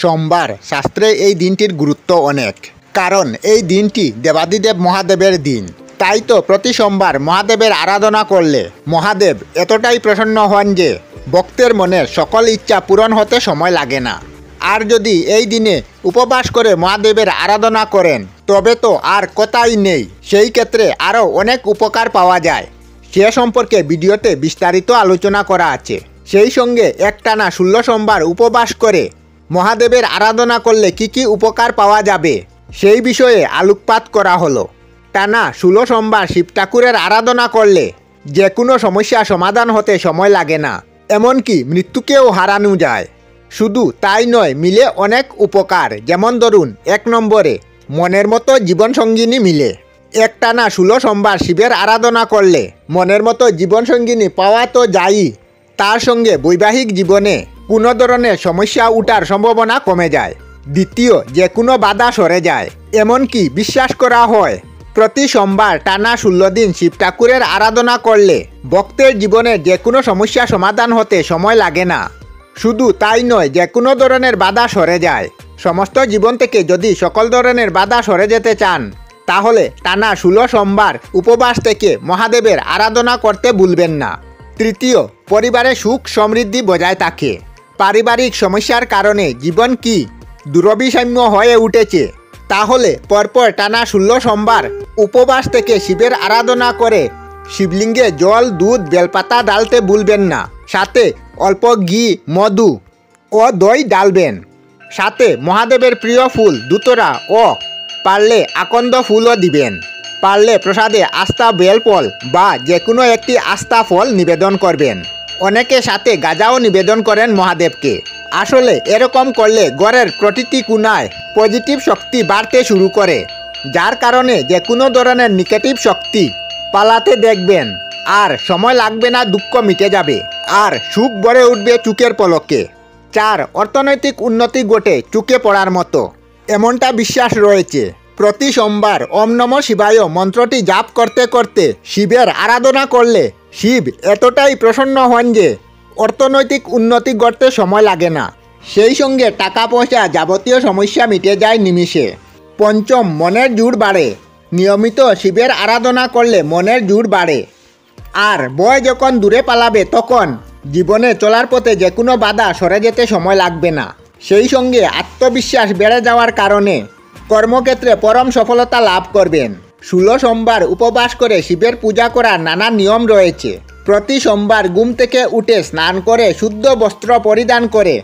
সোমবার শাস্ত্রে এই দিনটির গুরুত্ব অনেক, কারণ এই দিনটি দেবাদিদেব মহাদেবের দিন। তাই তো প্রতি সোমবার মহাদেবের আরাধনা করলে মহাদেব এতটাই প্রসন্ন হন যে ভক্তের মনের সকল ইচ্ছা পূরণ হতে সময় লাগে না। আর যদি এই দিনে উপবাস করে মহাদেবের আরাধনা করেন তবে তো আর কথাই নেই, সেই ক্ষেত্রে আরও অনেক উপকার পাওয়া যায়। সে সম্পর্কে ভিডিওতে বিস্তারিত আলোচনা করা আছে। সেই সঙ্গে একটানা 16 সোমবার উপবাস করে মহাদেবের আরাধনা করলে কি কি উপকার পাওয়া যাবে সেই বিষয়ে আলোকপাত করা হলো। টানা 16 সোমবার শিব ঠাকুরের আরাধনা করলে যে কোনো সমস্যা সমাধান হতে সময় লাগে না, এমনকি মৃত্যুকেও হারানো যায়। শুধু তাই নয়, মিলে অনেক উপকার। যেমন ধরুন, 1 নম্বরে মনের মতো জীবনসঙ্গিনী মিলে। একটানা 16 সোমবার শিবের আরাধনা করলে মনের মতো জীবনসঙ্গিনী পাওয়া তো যায়ই, তার সঙ্গে বৈবাহিক জীবনে কোনো ধরনের সমস্যা উঠার সম্ভাবনা কমে যায়। দ্বিতীয়, যে কোনো বাধা সরে যায়। এমনকি বিশ্বাস করা হয় প্রতি সোমবার টানা 16 দিন শিব ঠাকুরের আরাধনা করলে ভক্তের জীবনের যে কোনো সমস্যা সমাধান হতে সময় লাগে না। শুধু তাই নয়, যে কোনো ধরনের বাধা সরে যায়। সমস্ত জীবন থেকে যদি সকল ধরনের বাধা সরে যেতে চান তাহলে টানা 16 সোমবার উপবাস থেকে মহাদেবের আরাধনা করতে ভুলবেন না। তৃতীয়, পরিবারে সুখ সমৃদ্ধি বজায় থাকে। পারিবারিক সমস্যার কারণে জীবন কি দুরভিসাম্য হয়ে উঠেছে, তাহলে পরপর টানা 16 সোমবার উপবাস থেকে শিবের আরাধনা করে শিবলিঙ্গে জল, দুধ, বেলপাতা ডালতে ভুলবেন না। সাথে অল্প ঘি, মধু ও দই ডালবেন। সাথে মহাদেবের প্রিয় ফুল ধুতরা ও পারলে আকন্দ ফুলও দিবেন। পারলে প্রসাদে আস্থা বেলফল বা যে কোনো একটি আস্থা ফল নিবেদন করবেন। অনেকে সাথে গাঁজাও নিবেদন করেন মহাদেবকে। আসলে এরকম করলে ঘরের প্রতিটি কোণায় পজিটিভ শক্তি বাড়তে শুরু করে, যার কারণে যে কোনো ধরনের নেগেটিভ শক্তি পালাতে দেখবেন। আর সময় লাগবে না, দুঃখ মিটে যাবে আর সুখ ভরে উঠবে চোখের পলকে। 4, অর্থনৈতিক উন্নতি ঘটে চোখে পড়ার মতো, এমনটা বিশ্বাস রয়েছে। প্রতি সোমবার ওম নমঃ শিবায় মন্ত্রটি জাপ করতে করতে শিবের আরাধনা করলে শিব এতটাই প্রসন্ন হন যে অর্থনৈতিক উন্নতি ঘটতে সময় লাগে না। সেই সঙ্গে টাকা পয়সা যাবতীয় সমস্যা মিটে যায় নিমিষে। 5, মনের জোর বাড়ে। নিয়মিত শিবের আরাধনা করলে মনের জোর বাড়ে। আর ভয় যখন দূরে পালাবে তখন জীবনে চলার পথে যে কোনো বাধা সরে যেতে সময় লাগবে না। সেই সঙ্গে আত্মবিশ্বাস বেড়ে যাওয়ার কারণে কর্মক্ষেত্রে পরম সফলতা লাভ করবেন। 16 সোমবার উপবাস করে শিবের পূজা করার নানা নিয়ম রয়েছে। প্রতি সোমবার ঘুম থেকে উঠে স্নান করে শুদ্ধ বস্ত্র পরিধান করে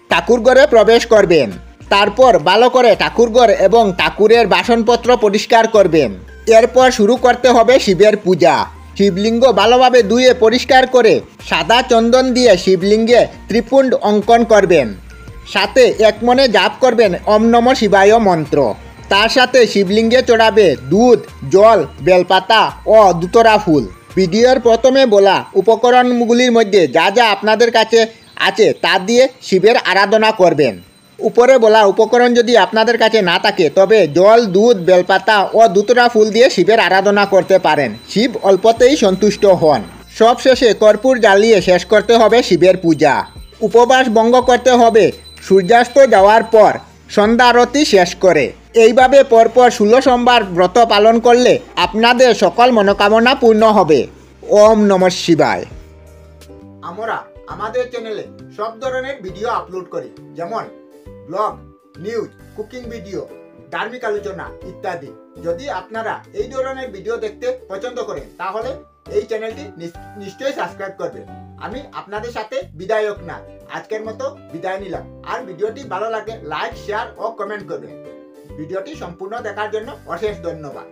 ঠাকুরঘরে প্রবেশ করবেন। তারপর ভালো করে ঠাকুরঘর এবং ঠাকুরের বাসনপত্র পরিষ্কার করবেন। এরপর শুরু করতে হবে শিবের পূজা। শিবলিঙ্গ ভালোভাবে ধুয়ে পরিষ্কার করে সাদা চন্দন দিয়ে শিবলিঙ্গে ত্রিপুণ্ড অঙ্কন করবেন। সাথে এক মনে জাপ করবেন ওম নমঃ শিবায় মন্ত্র। তার সাথে শিবলিঙ্গে চড়াবে দুধ, জল, বেলপাতা ও ধুতরা ফুল। ভিডিওর প্রথমে বলা উপকরণগুলির মধ্যে যা যা আপনাদের কাছে আছে তা দিয়ে শিবের আরাধনা করবেন। উপরে বলা উপকরণ যদি আপনাদের কাছে না থাকে তবে জল, দুধ, বেলপাতা ও ধুতরা ফুল দিয়ে শিবের আরাধনা করতে পারেন। শিব অল্পতেই সন্তুষ্ট হন। সব শেষে কর্পূর জ্বালিয়ে শেষ করতে হবে শিবের পূজা। উপবাস ভঙ্গ করতে হবে সূর্যাস্ত যাওয়ার পর সন্ধ্যা আরতি শেষ করে। এইভাবে পরপর 16 সোমবার ব্রত পালন করলে আপনাদের সকল মনোকামনা পূর্ণ হবে। ওম নমঃ শিবায়। আমরা আমাদের চ্যানেলে সব ধরনের ভিডিও আপলোড করি, যেমন ব্লগ, নিউজ, কুকিং ভিডিও, ধার্মিক আলোচনা ইত্যাদি। যদি আপনারা এই ধরনের ভিডিও দেখতে পছন্দ করেন তাহলে এই চ্যানেলটি নিশ্চয়ই সাবস্ক্রাইব করবেন। আমি আপনাদের সাথে বিদায়ক না, আজকের মতো বিদায় নিলাম। আর ভিডিওটি ভালো লাগে লাইক, শেয়ার ও কমেন্ট করবেন। ভিডিওটি সম্পূর্ণ দেখার জন্য অশেষ ধন্যবাদ।